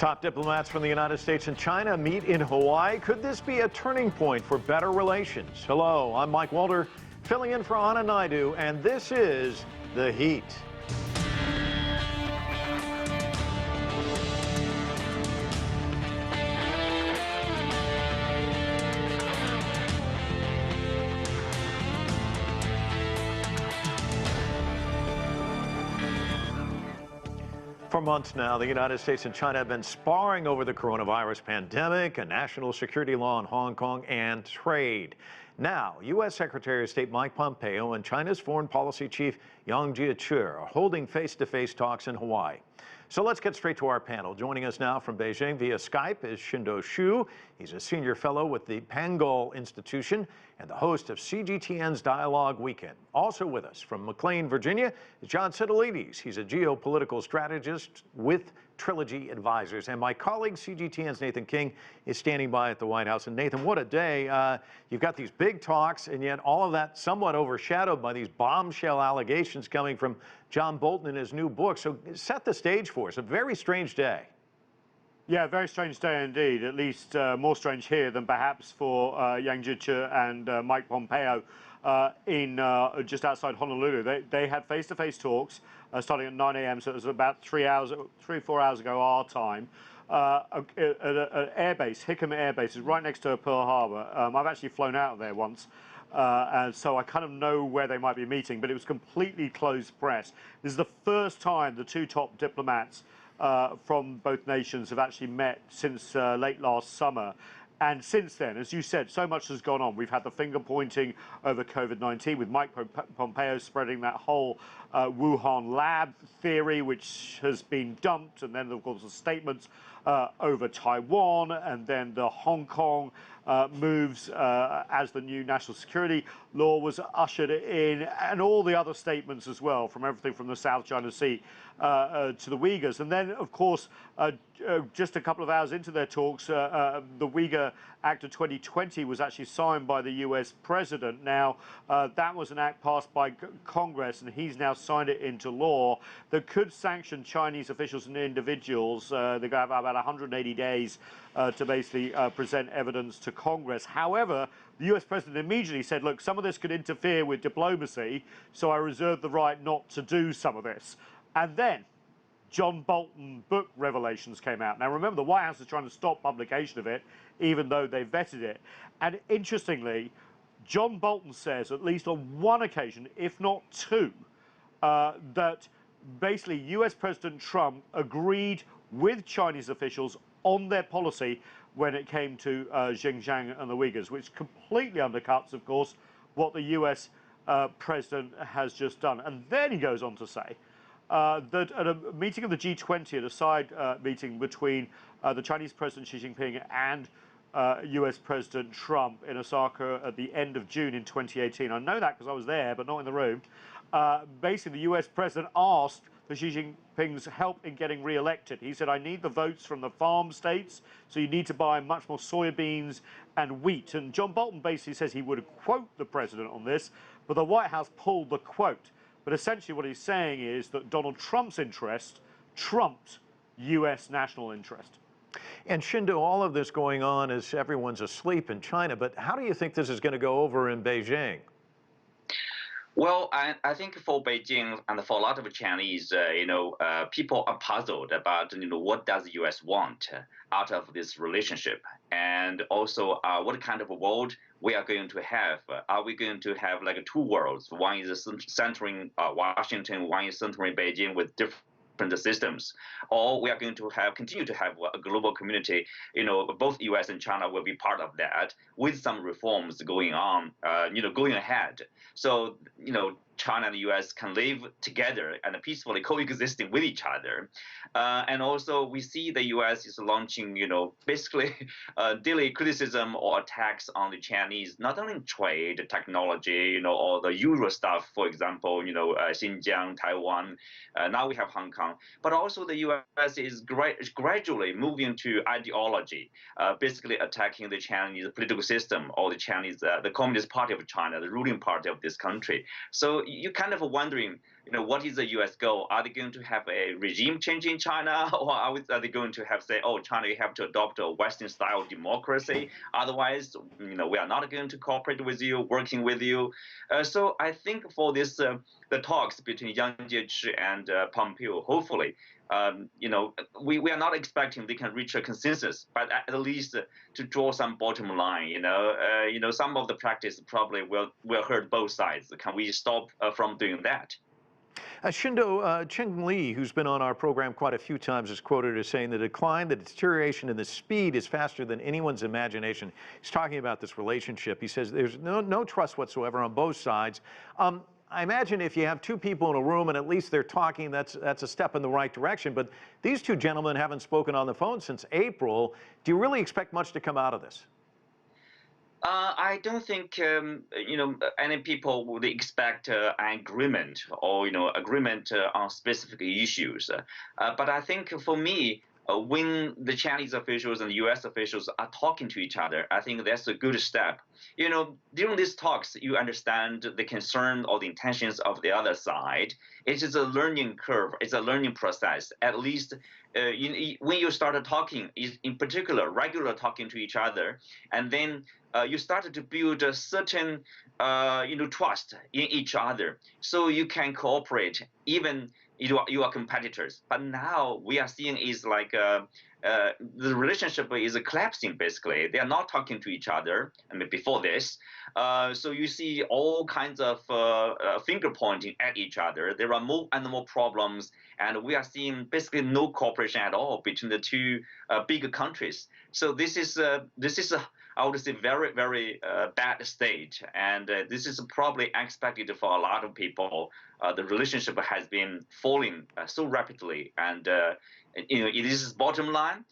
Top diplomats from the United States and China meet in Hawaii. Could this be a turning point for better relations? Hello, I'm Mike Walter, filling in for Anna Naidu, and this is The Heat. For months now, the United States and China have been sparring over the coronavirus pandemic, a national security law in Hong Kong, and trade. Now, U.S. Secretary of State Mike Pompeo and China's foreign policy chief Yang Jiechi are holding face-to-face talks in Hawaii. So let's get straight to our panel. Joining us now from Beijing via Skype is Qinduo Xu. He's a senior fellow with the Pangoal Institution and the host of CGTN's Dialogue Weekend. Also with us from McLean, Virginia, is John Sitilides. He's a geopolitical strategist with Trilogy Advisors. And my colleague, CGTN's Nathan King, is standing by at the White House. And Nathan, what a day. You've got these big talks, and yet all of that somewhat overshadowed by these bombshell allegations coming from John Bolton in his new book. So set the stage for us. A very strange day. Yeah, very strange day indeed, at least more strange here than perhaps for Yang Jiechi and Mike Pompeo in just outside Honolulu. They had face-to-face talks starting at 9 a.m., so it was about 3 or 4 hours ago our time. An airbase, Hickam Air Base, is right next to Pearl Harbor. I've actually flown out of there once. And so I kind of know where they might be meeting, but it was completely closed press. This is the first time the two top diplomats from both nations have actually met since late last summer. And since then, as you said, so much has gone on. We've had the finger pointing over COVID-19 with Mike Pompeo spreading that whole Wuhan lab theory, which has been dumped. And then, of course, the statements over Taiwan, and then the Hong Kong moves as the new national security law was ushered in, and all the other statements as well, from everything from the South China Sea to the Uyghurs. And then, of course, just a couple of hours into their talks, the Uyghur Act of 2020 was actually signed by the U.S. president. Now, that was an act passed by Congress, and he's now signed it into law that could sanction Chinese officials and individuals. They have about 180 days to basically present evidence to Congress. However, the U.S. president immediately said, look, some of this could interfere with diplomacy, so I reserve the right not to do some of this. And then John Bolton book revelations came out. Now, remember, the White House is trying to stop publication of it, even though they vetted it. And interestingly, John Bolton says, at least on one occasion, if not two, that basically U.S. President Trump agreed with Chinese officials on their policy when it came to Xinjiang and the Uyghurs, which completely undercuts, of course, what the U.S. president has just done. And then he goes on to say that at a meeting of the G20, at a side meeting between the Chinese President Xi Jinping and U.S. President Trump in Osaka at the end of June in 2018. I know that because I was there, but not in the room. Basically, the U.S. president asked for Xi Jinping's help in getting re-elected. He said, I need the votes from the farm states, so you need to buy much more soybeans and wheat. And John Bolton basically says he would quote the president on this, but the White House pulled the quote. But essentially what he's saying is that Donald Trump's interest trumped U.S. national interest. And Qinduo, all of this going on as everyone's asleep in China, but how do you think this is going to go over in Beijing? Well, I think for Beijing and for a lot of Chinese, people are puzzled about, what does the U.S. want out of this relationship? And also, what kind of a world we are going to have? Are we going to have like two worlds? One is centering Washington, one is centering Beijing with different systems, or we are going to continue to have a global community. Both U.S. and China will be part of that, with some reforms going on, going ahead. So, China and the U.S. can live together and peacefully coexisting with each other. And also, we see the U.S. is launching, basically daily criticism or attacks on the Chinese, not only in trade, technology, or the usual stuff, for example, Xinjiang, Taiwan. Now we have Hong Kong. But also the U.S. is gradually moving to ideology, basically attacking the Chinese political system or the Communist Party of China, the ruling party of this country. So you're kind of wondering what is the U.S. goal? Are they going to have a regime change in China, or are they going to have say, oh, China, you have to adopt a Western-style democracy? Otherwise, we are not going to cooperate with you, working with you. So I think for this, the talks between Yang Jiechi and Pompeo, hopefully, we are not expecting they can reach a consensus, but at least to draw some bottom line. Some of the practice probably will hurt both sides. Can we stop from doing that? Qinduo, Cheng Li, who's been on our program quite a few times, is quoted as saying the deterioration in the speed is faster than anyone's imagination. He's talking about this relationship. He says there's no trust whatsoever on both sides. I imagine if you have two people in a room and at least they're talking, that's a step in the right direction. But these two gentlemen haven't spoken on the phone since April. Do you really expect much to come out of this? I don't think any people would expect an agreement or agreement on specific issues. But I think for me, when the Chinese officials and the U.S. officials are talking to each other, I think that's a good step. During these talks, you understand the concern or the intentions of the other side. It is a learning curve. It's a learning process. At least when you start talking, in particular, regular talking to each other, and then you started to build a certain trust in each other, so you can cooperate even you are competitors. But now we are seeing is like the relationship is collapsing. Basically, they are not talking to each other. I mean, before this, so you see all kinds of finger pointing at each other. There are more and more problems, and we are seeing basically no cooperation at all between the two big countries. So this is I would say very, very bad state, and this is probably expected for a lot of people. The relationship has been falling so rapidly, and it is bottom line.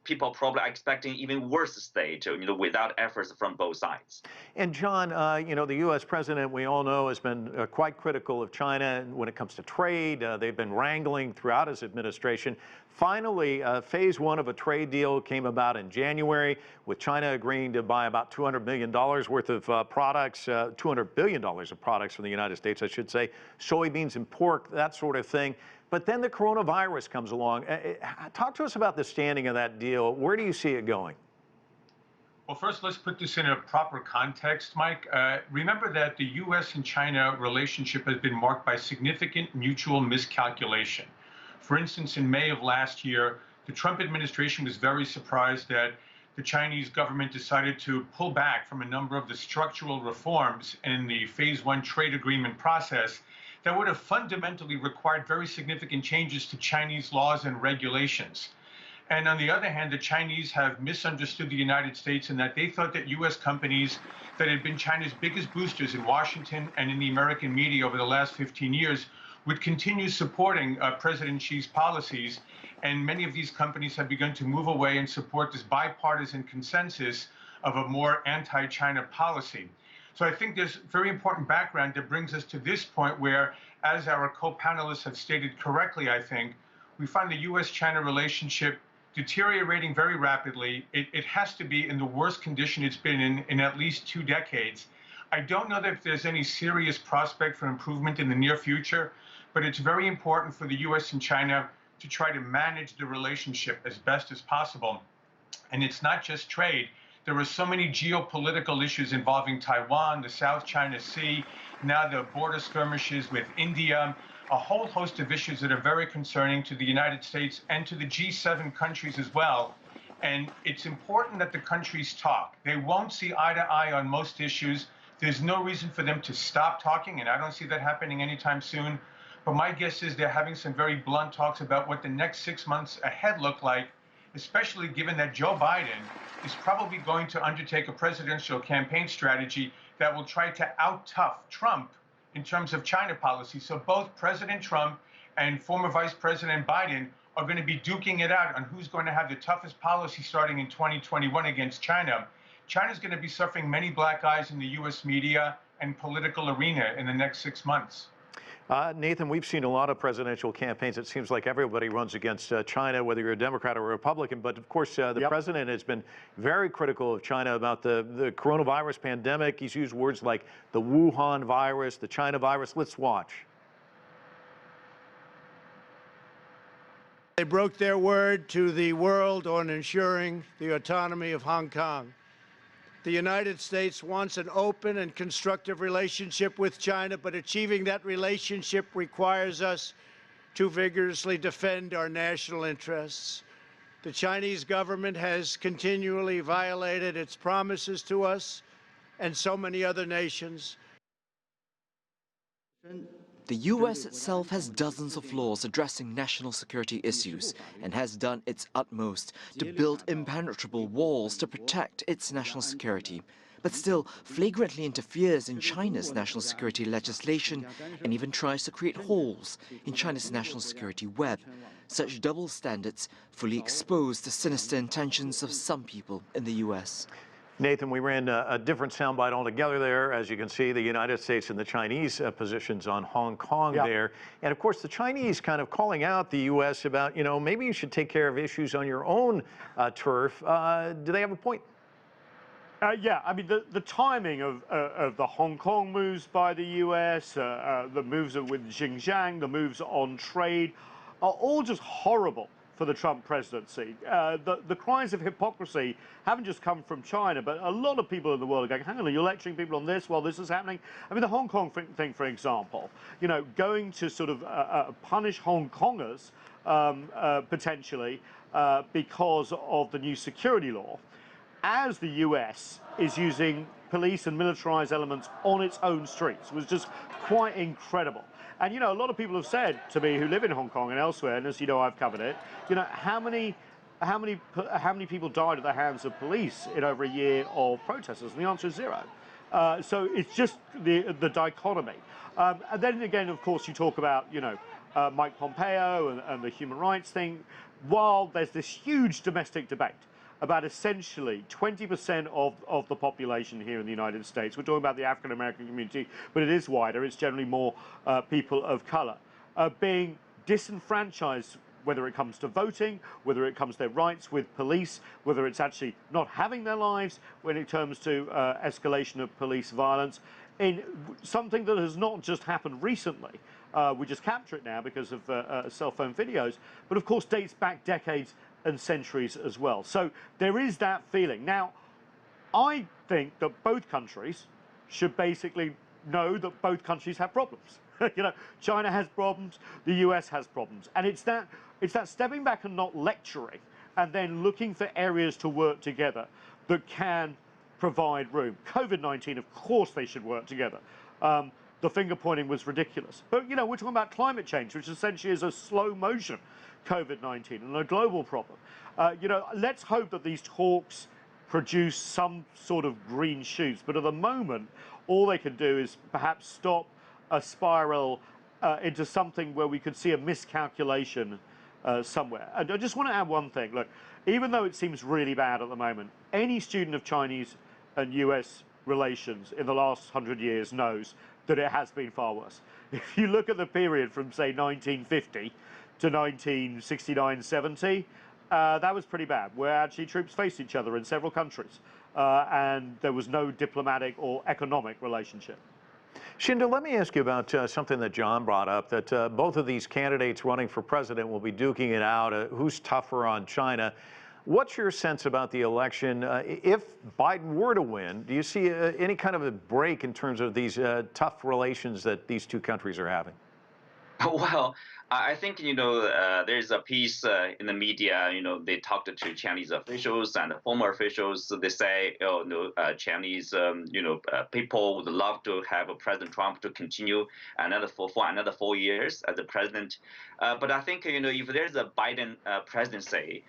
People probably are expecting even worse state, without efforts from both sides. And John, the U.S. president, we all know, has been quite critical of China when it comes to trade. They've been wrangling throughout his administration. Finally, phase one of a trade deal came about in January, with China agreeing to buy about $200 million worth of products, $200 billion of products from the United States, I should say, soybeans and pork, that sort of thing. But then the coronavirus comes along. Talk to us about the standing of that deal. Where do you see it going? Well, first, let's put this in a proper context, Mike. Remember that the U.S. and China relationship has been marked by significant mutual miscalculation. For instance, in May of last year, the Trump administration was very surprised that the Chinese government decided to pull back from a number of the structural reforms in the phase one trade agreement process that would have fundamentally required very significant changes to Chinese laws and regulations. And on the other hand, the Chinese have misunderstood the United States in that they thought that U.S. companies that had been China's biggest boosters in Washington and in the American media over the last 15 years would continue supporting President Xi's policies. And many of these companies have begun to move away and support this bipartisan consensus of a more anti-China policy. So I think there's very important background that brings us to this point where, as our co-panelists have stated correctly, I think, we find the U.S.-China relationship deteriorating very rapidly. It has to be in the worst condition it's been in at least 2 decades. I don't know that if there's any serious prospect for improvement in the near future, but it's very important for the U.S. and China to try to manage the relationship as best as possible. And it's not just trade. There are so many geopolitical issues involving Taiwan, the South China Sea, now the border skirmishes with India, a whole host of issues that are very concerning to the United States and to the G7 countries as well. And it's important that the countries talk. They won't see eye to eye on most issues. There's no reason for them to stop talking, and I don't see that happening anytime soon. But my guess is they're having some very blunt talks about what the next 6 months ahead look like, especially given that Joe Biden is probably going to undertake a presidential campaign strategy that will try to out-tough Trump in terms of China policy. So both President Trump and former Vice President Biden are going to be duking it out on who's going to have the toughest policy starting in 2021 against China. China's going to be suffering many black eyes in the U.S. media and political arena in the next 6 months. Nathan, we've seen a lot of presidential campaigns. It seems like everybody runs against China, whether you're a Democrat or a Republican. But of course, the president has been very critical of China about the coronavirus pandemic. He's used words like the Wuhan virus, the China virus. Let's watch. They broke their word to the world on ensuring the autonomy of Hong Kong. The United States wants an open and constructive relationship with China, but achieving that relationship requires us to vigorously defend our national interests. The Chinese government has continually violated its promises to us and so many other nations. The U.S. itself has dozens of laws addressing national security issues and has done its utmost to build impenetrable walls to protect its national security, but still flagrantly interferes in China's national security legislation and even tries to create holes in China's national security web. Such double standards fully expose the sinister intentions of some people in the U.S. Nathan, we ran a different soundbite altogether there. As you can see, the United States and the Chinese positions on Hong Kong there. And of course, the Chinese kind of calling out the U.S. about, maybe you should take care of issues on your own turf. Do they have a point? Yeah, I mean, the timing of the Hong Kong moves by the U.S., the moves with Xinjiang, the moves on trade, are all just horrible for the Trump presidency. The cries of hypocrisy haven't just come from China, but a lot of people in the world are going, hang on, you're lecturing people on this while this is happening? I mean, the Hong Kong thing, for example, going to sort of punish Hong Kongers potentially because of the new security law, as the US is using police and militarized elements on its own streets, was just quite incredible. And, a lot of people have said to me who live in Hong Kong and elsewhere, and as you know, I've covered it, how many people died at the hands of police in over a year of protesters? And the answer is zero. So it's just the dichotomy. And then again, of course, you talk about, Mike Pompeo and the human rights thing, while there's this huge domestic debate about essentially 20% of the population here in the United States. We're talking about the African-American community, but it is wider. It's generally more people of color being disenfranchised, whether it comes to voting, whether it comes to their rights with police, whether it's actually not having their lives when it comes to escalation of police violence, in something that has not just happened recently. We just capture it now because of cell phone videos, but of course dates back decades and centuries as well. So there is that feeling. Now, I think that both countries should basically know that both countries have problems. China has problems, the US has problems. And it's that stepping back and not lecturing and then looking for areas to work together that can provide room. COVID-19, of course they should work together. The finger pointing was ridiculous. But, we're talking about climate change, which essentially is a slow motion COVID-19 and a global problem. Let's hope that these talks produce some sort of green shoots. But at the moment, all they can do is perhaps stop a spiral into something where we could see a miscalculation somewhere. And I just want to add one thing. Look, even though it seems really bad at the moment, any student of Chinese and US relations in the last 100 years knows that it has been far worse. If you look at the period from, say, 1950 to 1969-70, that was pretty bad, where actually troops faced each other in several countries, and there was no diplomatic or economic relationship. Qinduo, let me ask you about something that John brought up, that both of these candidates running for president will be duking it out, who's tougher on China. What's your sense about the election? If Biden were to win, do you see any kind of a break in terms of these tough relations that these two countries are having? Well, I think, there's a piece in the media, they talked to Chinese officials and former officials. They say, Chinese, people would love to have President Trump to continue for another 4 years as the president. But I think, if there's a Biden presidency,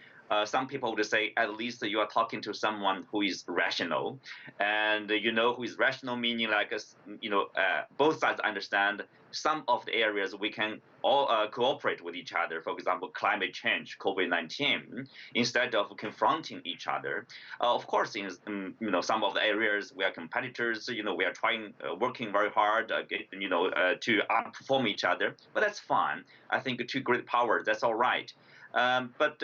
some people would say at least you are talking to someone who is rational, and who is rational meaning like both sides understand some of the areas we can all cooperate with each other. For example, climate change, COVID-19, instead of confronting each other. Of course, in some of the areas we are competitors. We are working very hard, to outperform each other. But that's fine. I think two great powers. That's all right. But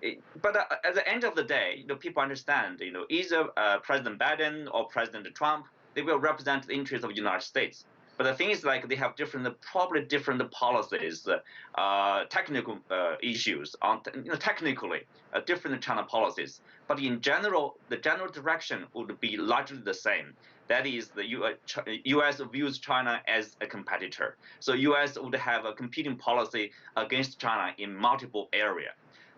at the end of the day, people understand, either President Biden or President Trump, they will represent the interests of the United States. But the thing is, like, they have probably different policies, technical issues on, technically different China policies. But in general, the general direction would be largely the same. That is, the U.S. views China as a competitor. So U.S. would have a competing policy against China in multiple areas.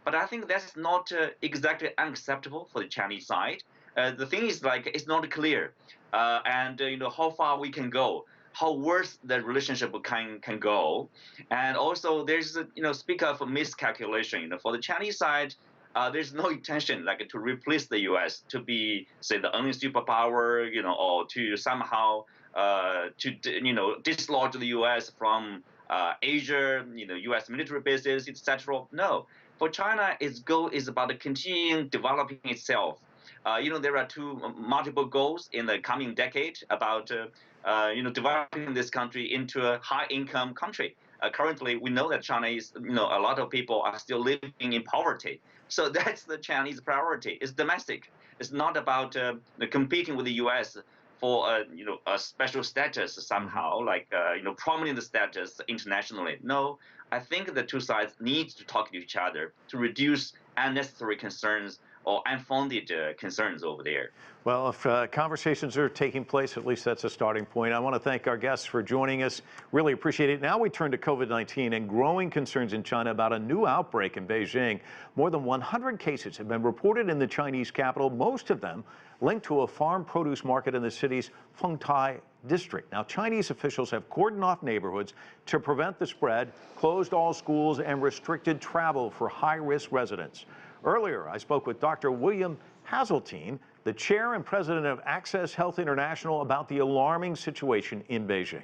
But I think that's not exactly unacceptable for the Chinese side. The thing is, like, it's not clear, and how far we can go, how worse the relationship can go, and also there's speak of miscalculation. For the Chinese side, there's no intention like to replace the U.S. to be, say, the only superpower, or to somehow dislodge the U.S. from Asia, U.S. military bases, etc. No, for China, its goal is about continuing developing itself. There are multiple goals in the coming decade about developing this country into a high-income country. Currently, we know that China is, a lot of people are still living in poverty. So that's the Chinese priority. It's domestic. It's not about competing with the U.S. for a special status somehow, like prominent status internationally. No, I think the two sides need to talk to each other to reduce unnecessary concerns or unfounded concerns over there. Well, if conversations are taking place, at least that's a starting point. I want to thank our guests for joining us. Really appreciate it. Now we turn to COVID-19 and growing concerns in China about a new outbreak in Beijing. More than 100 cases have been reported in the Chinese capital, most of them linked to a farm produce market in the city's Fengtai district. Now, Chinese officials have cordoned off neighborhoods to prevent the spread, closed all schools, and restricted travel for high-risk residents. Earlier, I spoke with Dr. William Haseltine, the chair and president of Access Health International, about the alarming situation in Beijing.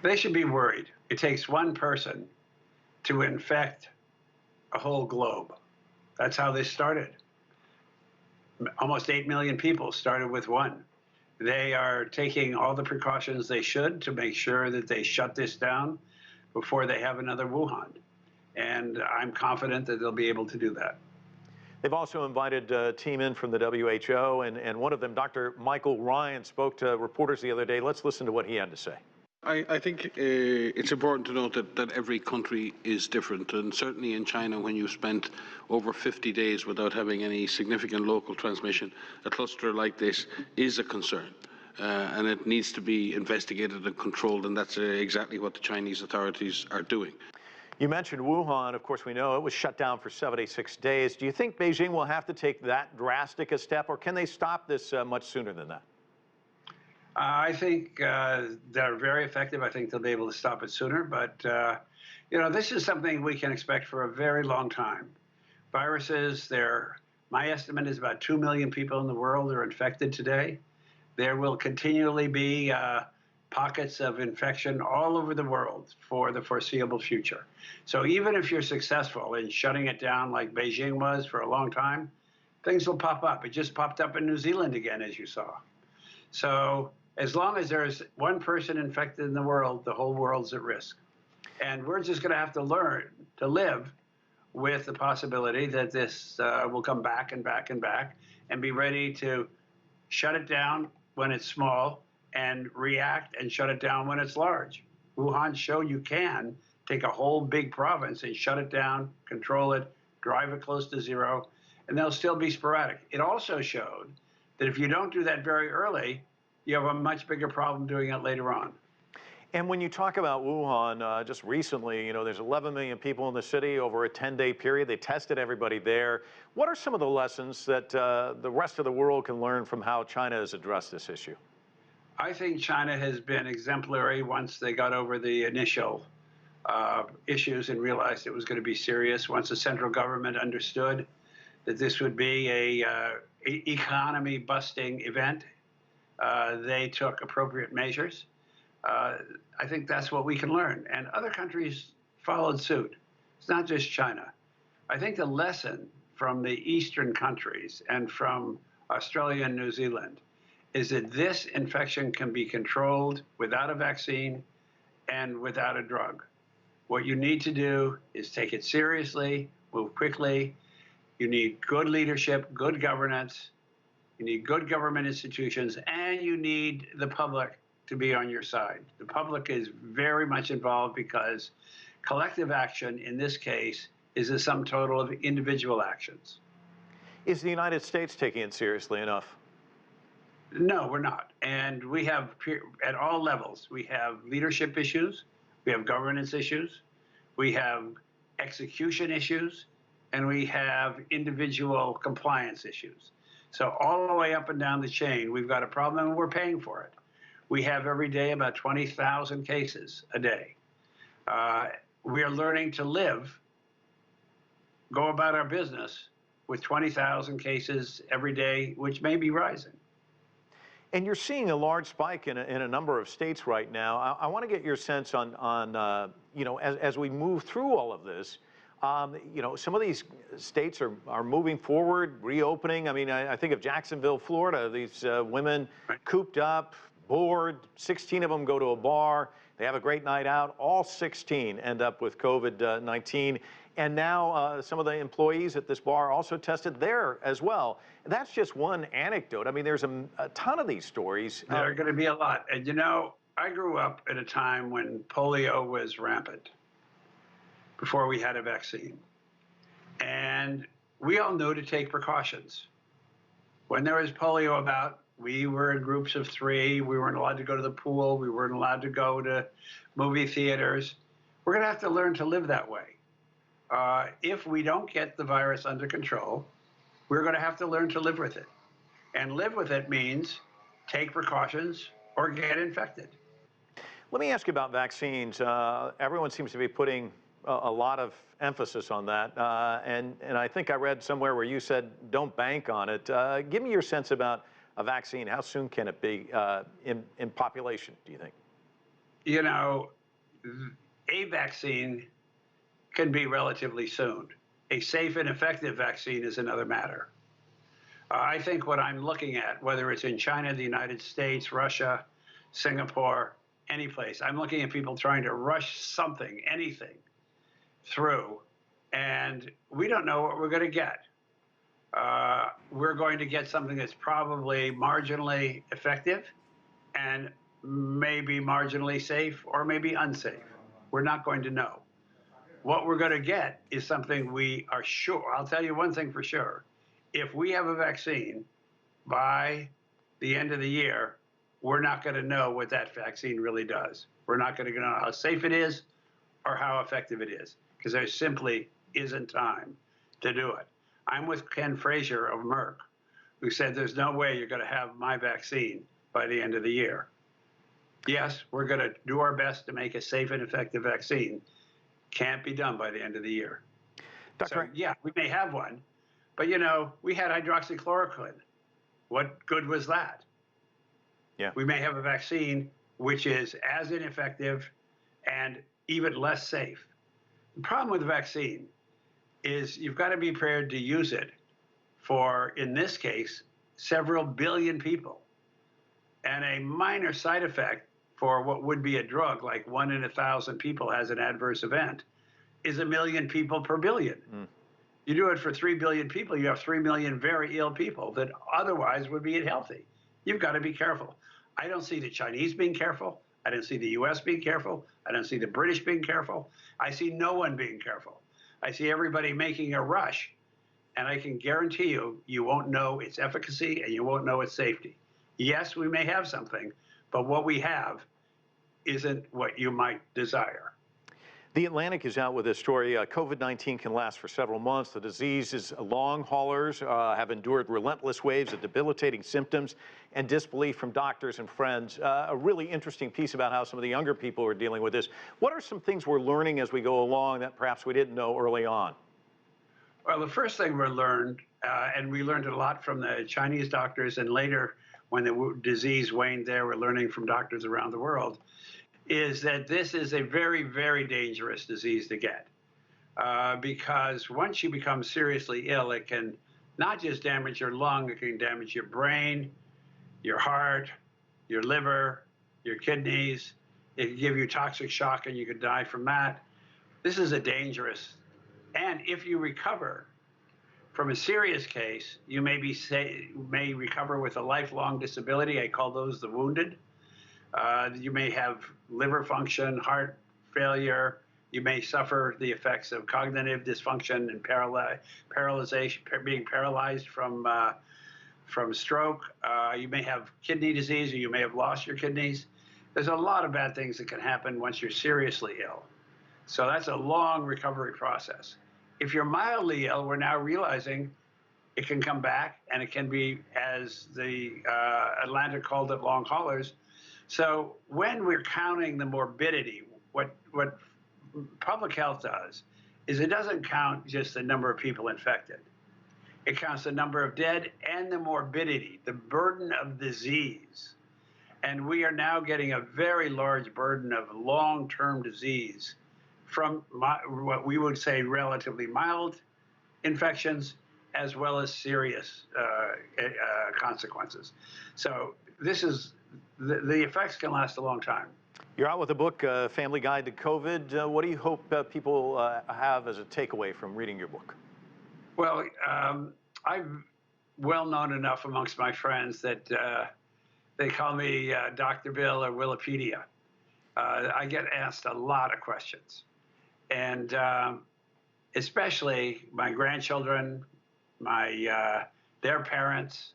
They should be worried. It takes one person to infect a whole globe. That's how this started. Almost 8 million people started with one. They are taking all the precautions they should to make sure that they shut this down before they have another Wuhan. And I'm confident that they'll be able to do that. They've also invited a team in from the WHO, and one of them, Dr. Michael Ryan, spoke to reporters the other day. Let's listen to what he had to say. I think it's important to note that every country is different, and certainly in China, when you spent over 50 days without having any significant local transmission, a cluster like this is a concern. And it needs to be investigated and controlled, and that's exactly what the Chinese authorities are doing. You mentioned Wuhan. Of course, we know it was shut down for 76 days. Do you think Beijing will have to take that drastic a step, or can they stop this much sooner than that? I think they're very effective. I think they'll be able to stop it sooner. But, this is something we can expect for a very long time. Viruses, my estimate is about 2 million people in the world are infected today. There will continually be pockets of infection all over the world for the foreseeable future. So even if you're successful in shutting it down like Beijing was for a long time, things will pop up. It just popped up in New Zealand again, as you saw. So as long as there's one person infected in the world, the whole world's at risk. And we're just going to have to learn to live with the possibility that this will come back and back and back, and be ready to shut it down when it's small and react and shut it down when it's large. Wuhan showed you can take a whole big province and shut it down, control it, drive it close to zero, and they'll still be sporadic. It also showed that if you don't do that very early, you have a much bigger problem doing it later on. And when you talk about Wuhan, just recently, there's 11 million people in the city over a 10-day period. They tested everybody there. What are some of the lessons that the rest of the world can learn from how China has addressed this issue? I think China has been exemplary once they got over the initial issues and realized it was going to be serious. Once the central government understood that this would be a economy-busting event, they took appropriate measures. I think that's what we can learn. And other countries followed suit. It's not just China. I think the lesson from the Eastern countries and from Australia and New Zealand is that this infection can be controlled without a vaccine and without a drug. What you need to do is take it seriously, move quickly. You need good leadership, good governance. You need good government institutions, and you need the public to be on your side. The public is very much involved because collective action in this case is a sum total of individual actions. Is the United States taking it seriously enough? No, we're not. And we have, at all levels, we have leadership issues, we have governance issues, we have execution issues, and we have individual compliance issues. So all the way up and down the chain, we've got a problem and we're paying for it. We have every day about 20,000 cases a day. We are learning to live, go about our business with 20,000 cases every day, which may be rising. And you're seeing a large spike in a number of states right now. I want to get your sense on you know, as we move through all of this, you know, some of these states are moving forward, reopening. I mean, I think of Jacksonville, Florida, these women cooped up, bored, 16 of them go to a bar, they have a great night out, all 16 end up with COVID-19. And now some of the employees at this bar also tested there as well. That's just one anecdote. I mean, there's a ton of these stories. There are going to be a lot. And you know, I grew up at a time when polio was rampant, before we had a vaccine. And we all knew to take precautions. When there was polio about, we were in groups of 3. We weren't allowed to go to the pool. We weren't allowed to go to movie theaters. We're going to have to learn to live that way. If we don't get the virus under control, we're going to have to learn to live with it. And live with it means take precautions or get infected. Let me ask you about vaccines. Everyone seems to be putting a lot of emphasis on that. And I think I read somewhere where you said don't bank on it. Give me your sense about a vaccine. How soon can it be in population, do you think? You know, a vaccine can be relatively soon. A safe and effective vaccine is another matter. I think what I'm looking at, whether it's in China, the United States, Russia, Singapore, any place, I'm looking at people trying to rush something, anything, through, and we don't know what we're going to get. We're going to get something that's probably marginally effective and maybe marginally safe or maybe unsafe. We're not going to know. What we're going to get is something we are sure. I'll tell you one thing for sure. If we have a vaccine by the end of the year, we're not going to know what that vaccine really does. We're not going to know how safe it is or how effective it is, because there simply isn't time to do it. I'm with Ken Frazier of Merck, who said there's no way you're going to have my vaccine by the end of the year. Yes, we're going to do our best to make a safe and effective vaccine. Can't be done by the end of the year. Dr. So, yeah, we may have one, but you know, we had hydroxychloroquine. What good was that? Yeah. We may have a vaccine which is as ineffective and even less safe. The problem with the vaccine is you've got to be prepared to use it for, in this case, several billion people. And a minor side effect for what would be a drug, like 1 in 1,000 people has an adverse event, is 1 million people per billion. You do it for 3 billion people, you have 3 million very ill people that otherwise would be healthy. You've got to be careful. I don't see the Chinese being careful. I don't see the U.S. being careful. I don't see the British being careful. I see no one being careful. I see everybody making a rush, and I can guarantee you, you won't know its efficacy and you won't know its safety. Yes, we may have something, but what we have isn't what you might desire. The Atlantic is out with this story. COVID-19 can last for several months. The disease's long haulers have endured relentless waves of debilitating symptoms and disbelief from doctors and friends. A really interesting piece about how some of the younger people are dealing with this. What are some things we're learning as we go along that perhaps we didn't know early on? Well, the first thing we learned, and we learned a lot from the Chinese doctors, and later when the disease waned there, we're learning from doctors around the world, is that this is a very, very dangerous disease to get. Because once you become seriously ill, it can not just damage your lung, it can damage your brain, your heart, your liver, your kidneys. It can give you toxic shock and you could die from that. This is a dangerous, and if you recover from a serious case, you may recover with a lifelong disability. I call those the wounded. You may have liver function, heart failure. You may suffer the effects of cognitive dysfunction and paralyzation, being paralyzed from stroke. You may have kidney disease, or you may have lost your kidneys. There's a lot of bad things that can happen once you're seriously ill. So that's a long recovery process. If you're mildly ill, we're now realizing it can come back, and it can be, as the Atlantic called it, long haulers. So when we're counting the morbidity, what public health does is it doesn't count just the number of people infected. It counts the number of dead and the morbidity, the burden of disease. And we are now getting a very large burden of long-term disease from what we would say relatively mild infections, as well as serious consequences. So this is, the effects can last a long time. You're out with a book, Family Guide to COVID. What do you hope people have as a takeaway from reading your book? Well, I'm well known enough amongst my friends that they call me Dr. Bill or Wikipedia. I get asked a lot of questions. And especially my grandchildren, their parents,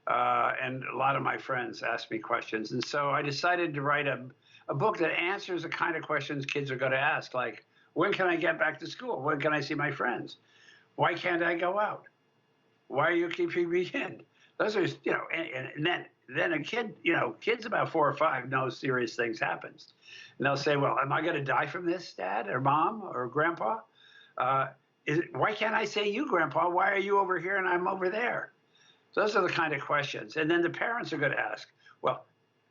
and a lot of my friends ask me questions. And so I decided to write a book that answers the kind of questions kids are going to ask, like, when can I get back to school? When can I see my friends? Why can't I go out? Why are you keeping me in? Those are, you know, and then a kid, you know, kids about 4 or 5 know serious things happens. And they'll say, well, am I going to die from this, Dad or Mom or Grandpa? Why can't I say you, Grandpa? Why are you over here and I'm over there? Those are the kind of questions. And then the parents are going to ask, well,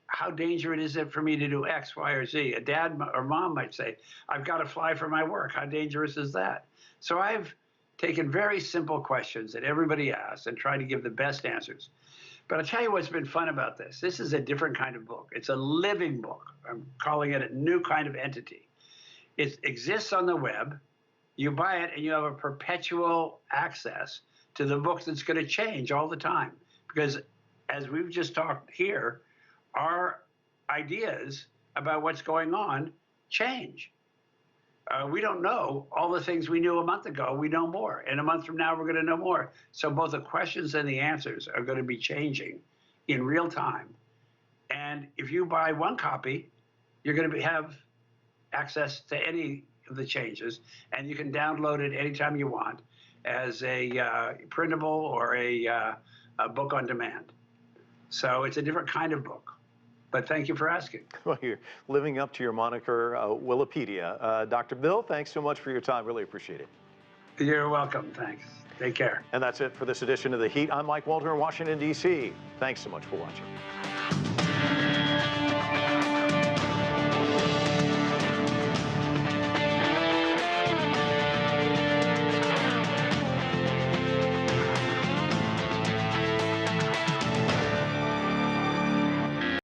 how dangerous is it for me to do X, Y, or Z? A dad or mom might say, I've got to fly for my work. How dangerous is that? So I've taken very simple questions that everybody asks and tried to give the best answers. But I'll tell you what's been fun about this. This is a different kind of book. It's a living book. I'm calling it a new kind of entity. It exists on the web. You buy it and you have a perpetual access to the book that's going to change all the time. Because as we've just talked here, our ideas about what's going on change. We don't know all the things we knew a month ago. We know more. And a month from now, we're going to know more. So both the questions and the answers are going to be changing in real time. And if you buy one copy, you're going to have access to any of the changes. And you can download it anytime you want as a printable or a book on demand. So it's a different kind of book. But thank you for asking. Well, you're living up to your moniker, Wikipedia. Dr. Bill, thanks so much for your time. Really appreciate it. You're welcome. Thanks. Take care. And that's it for this edition of The Heat. I'm Mike Walter in Washington, D.C. Thanks so much for watching.